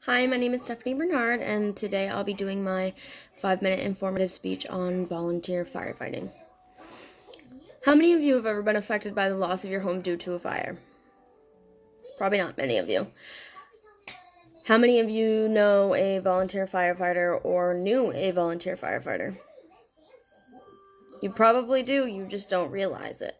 Hi, my name is Stephanie Bernard, and today I'll be doing my 5-minute informative speech on volunteer firefighting. How many of you have ever been affected by the loss of your home due to a fire? Probably not many of you. How many of you know a volunteer firefighter or knew a volunteer firefighter? You probably do, you just don't realize it.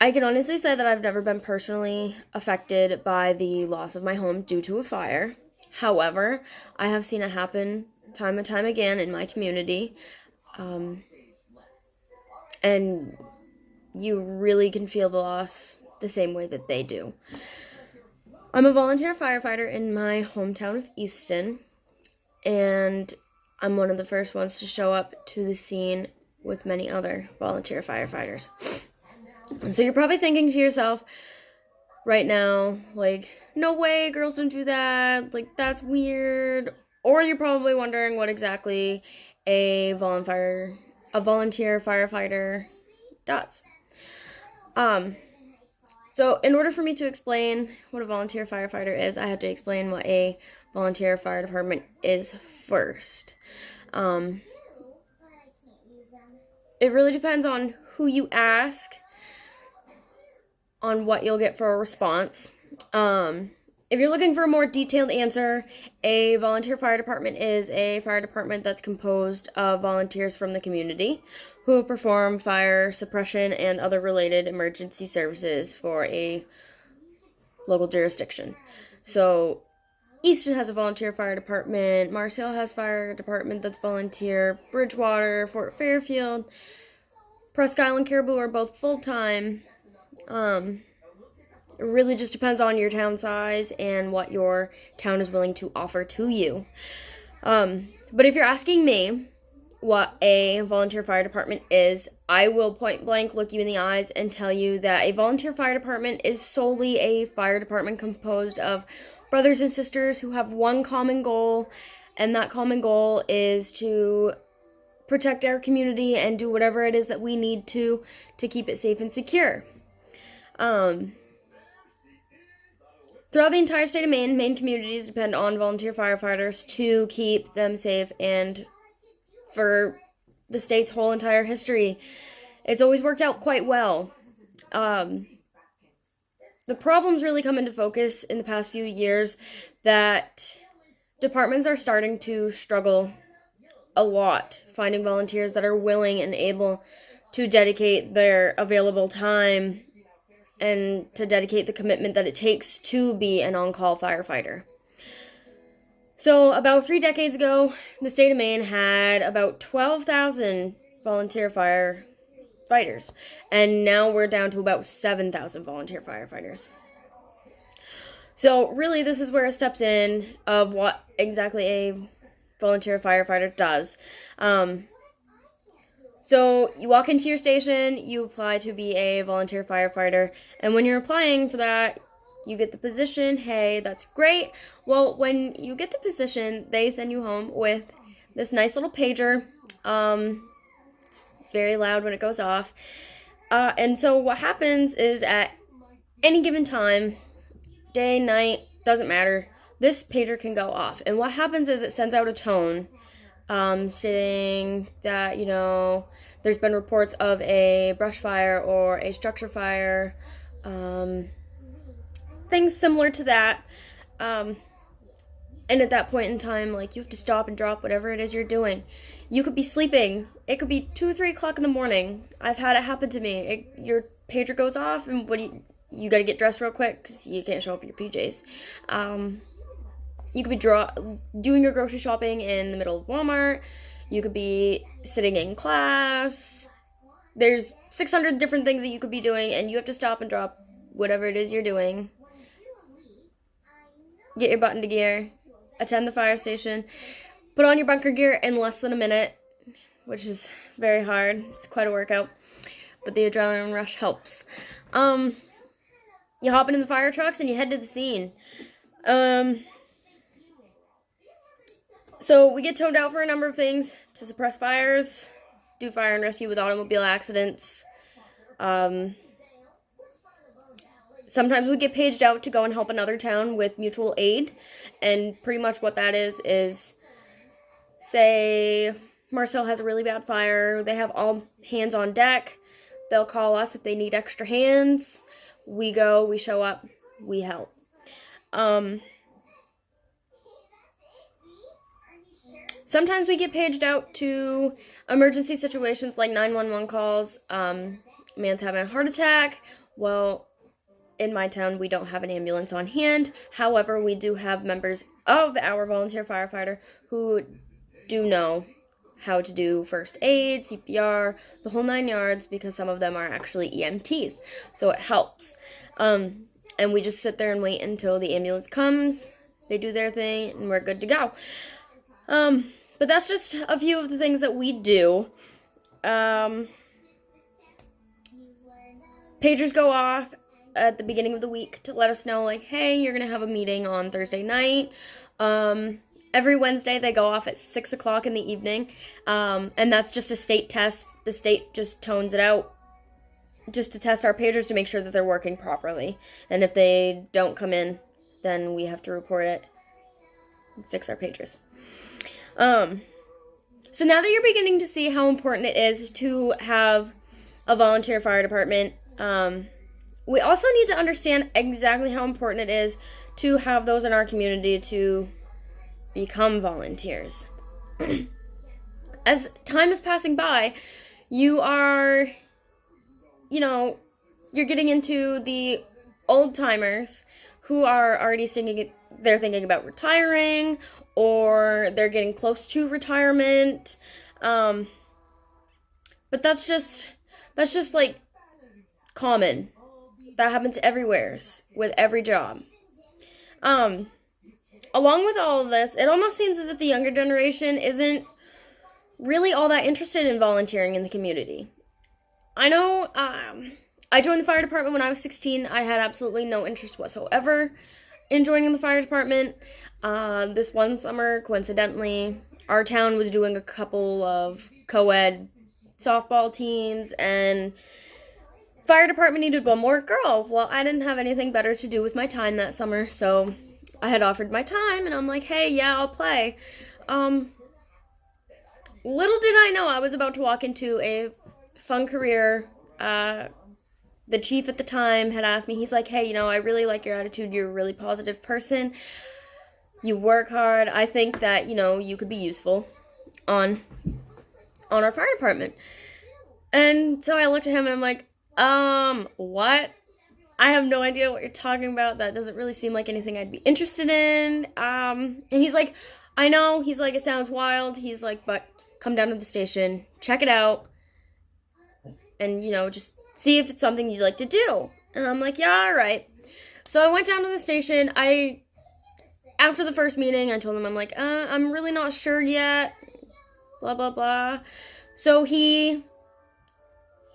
I can honestly say that I've never been personally affected by the loss of my home due to a fire. However, I have seen it happen time and time again in my community. And you really can feel the loss the same way that they do. I'm a volunteer firefighter in my hometown of Easton, and I'm one of the first ones to show up to the scene with many other volunteer firefighters. So you're probably thinking to yourself right now, like, no way, girls don't do that, like, that's weird. Or you're probably wondering what exactly a volunteer firefighter does. So in order for me to explain what a volunteer firefighter is, I have to explain what a volunteer fire department is first. It really depends on who you ask on what you'll get for a response. If you're looking for a more detailed answer, a volunteer fire department is a fire department that's composed of volunteers from the community who perform fire suppression and other related emergency services for a local jurisdiction. So Easton has a volunteer fire department, Marseille has fire department that's volunteer, Bridgewater, Fort Fairfield, Presque Isle and Caribou are both full-time. It really just depends on your town size and what your town is willing to offer to you. But if you're asking me what a volunteer fire department is, I will point blank look you in the eyes and tell you that a volunteer fire department is solely a fire department composed of brothers and sisters who have one common goal, and that common goal is to protect our community and do whatever it is that we need to keep it safe and secure. Throughout the entire state of Maine communities depend on volunteer firefighters to keep them safe, and for the state's whole entire history, it's always worked out quite well. The problems really come into focus in the past few years that departments are starting to struggle a lot finding volunteers that are willing and able to dedicate their available time and to dedicate the commitment that it takes to be an on-call firefighter. So about 3 decades ago, the state of Maine had about 12,000 volunteer firefighters, and now we're down to about 7,000 volunteer firefighters. So really, this is where it steps in of what exactly a volunteer firefighter does. So you walk into your station, you apply to be a volunteer firefighter, and when you're applying for that, you get the position. Hey, that's great. Well, when you get the position, they send you home with this nice little pager. It's very loud when it goes off. And so what happens is at any given time, day, night, doesn't matter, this pager can go off. And what happens is it sends out a tone stating that, there's been reports of a brush fire or a structure fire, things similar to that. And at that point in time, you have to stop and drop whatever it is you're doing. You could be sleeping. It could be 2, 3 o'clock in the morning. I've had it happen to me. Your pager goes off, and you got to get dressed real quick because you can't show up in your PJs. You could be doing your grocery shopping in the middle of Walmart. You could be sitting in class. There's 600 different things that you could be doing, and you have to stop and drop whatever it is you're doing. Get your butt into gear. Attend the fire station. Put on your bunker gear in less than a minute, which is very hard. It's quite a workout, but the adrenaline rush helps. You hop into the fire trucks and you head to the scene. So we get toned out for a number of things: to suppress fires, do fire and rescue with automobile accidents, Sometimes we get paged out to go and help another town with mutual aid. And pretty much what that is say Marcel has a really bad fire. They have all hands on deck. They'll call us if they need extra hands. We go, we show up, we help. Sometimes we get paged out to emergency situations like 911 calls. Man's having a heart attack. Well, in my town, we don't have an ambulance on hand. However, we do have members of our volunteer firefighter who do know how to do first aid, CPR, the whole 9 yards, because some of them are actually EMTs. So it helps. And we just sit there and wait until the ambulance comes. They do their thing, and we're good to go. But that's just a few of the things that we do. Pagers go off at the beginning of the week to let us know, like, hey, you're going to have a meeting on Thursday night. Every Wednesday they go off at 6 o'clock in the evening. And that's just a state test. The state just tones it out just to test our pagers to make sure that they're working properly. And if they don't come in, then we have to report it and fix our pagers. So now that you're beginning to see how important it is to have a volunteer fire department, we also need to understand exactly how important it is to have those in our community to become volunteers. As time is passing by, you are, you're getting into the old timers who are already thinking about retiring, or they're getting close to retirement. But that's just like common. That happens everywhere with every job. Along with all of this, it almost seems as if the younger generation isn't really all that interested in volunteering in the community. I know, I joined the fire department when I was 16. I had absolutely no interest whatsoever in joining the fire department. This one summer, coincidentally, our town was doing a couple of co-ed softball teams, and fire department needed one more girl. Well, I didn't have anything better to do with my time that summer, so I had offered my time, and I'm like, hey, yeah, I'll play. Little did I know I was about to walk into a fun career. The chief at the time had asked me, he's like, hey, I really like your attitude. You're a really positive person. You work hard. I think that, you could be useful on our fire department. And so I looked at him and I'm like, what? I have no idea what you're talking about. That doesn't really seem like anything I'd be interested in. And he's like, I know. He's like, it sounds wild. He's like, but come down to the station, check it out, and, just see if it's something you'd like to do. And I'm like, yeah, all right. So I went down to the station. After the first meeting, I told him, I'm like, I'm really not sure yet, blah, blah, blah. So even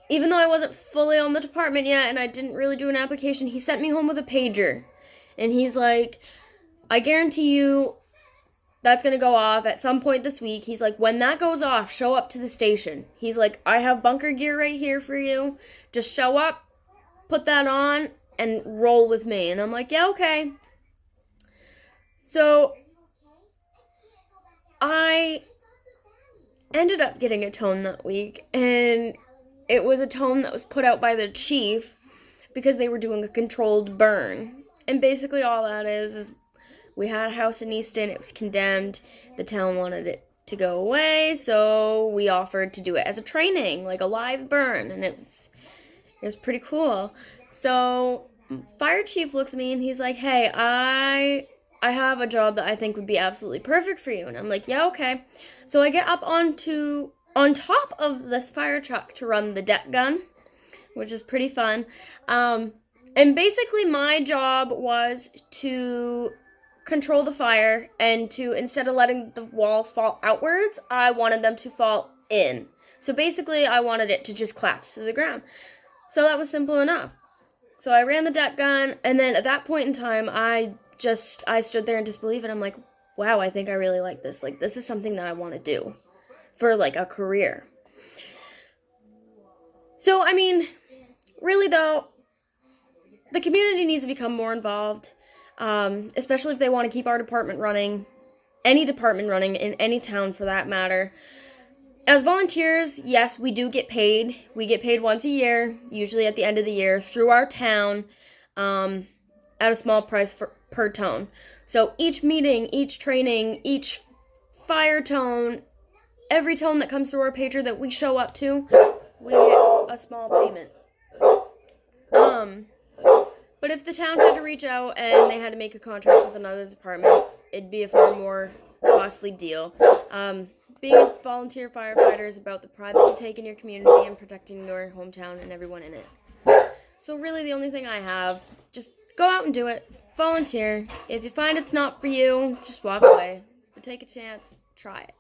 though I wasn't fully on the department yet and I didn't really do an application, he sent me home with a pager. And he's like, I guarantee you that's going to go off at some point this week. He's like, when that goes off, show up to the station. He's like, I have bunker gear right here for you. Just show up, put that on, and roll with me. And I'm like, yeah, okay. So I ended up getting a tone that week, and it was a tone that was put out by the chief because they were doing a controlled burn. And basically all that is we had a house in Easton, it was condemned, the town wanted it to go away, so we offered to do it as a training, like a live burn, and it was pretty cool. So fire chief looks at me and he's like, hey, I have a job that I think would be absolutely perfect for you. And I'm like, yeah, okay. So I get up on top of this fire truck to run the deck gun, which is pretty fun. And basically my job was to control the fire, and to, instead of letting the walls fall outwards, I wanted them to fall in. So basically I wanted it to just collapse to the ground. So that was simple enough. So I ran the deck gun, and then at that point in time, I stood there in disbelief, and I'm like, wow, I think I really like this. Like, this is something that I want to do for, like, a career. So, I mean, really, though, the community needs to become more involved, especially if they want to keep our department running, any department running in any town for that matter. As volunteers, yes, we do get paid. We get paid once a year, usually at the end of the year, through our town, at a small price per tone. So each meeting, each training, each fire tone, every tone that comes through our pager that we show up to, we get a small payment. But if the town had to reach out and they had to make a contract with another department, it'd be a far more costly deal. Being a volunteer firefighter is about the pride that you take in your community and protecting your hometown and everyone in it. So really the only thing I have, just go out and do it. Volunteer. If you find it's not for you, just walk away. But take a chance. Try it.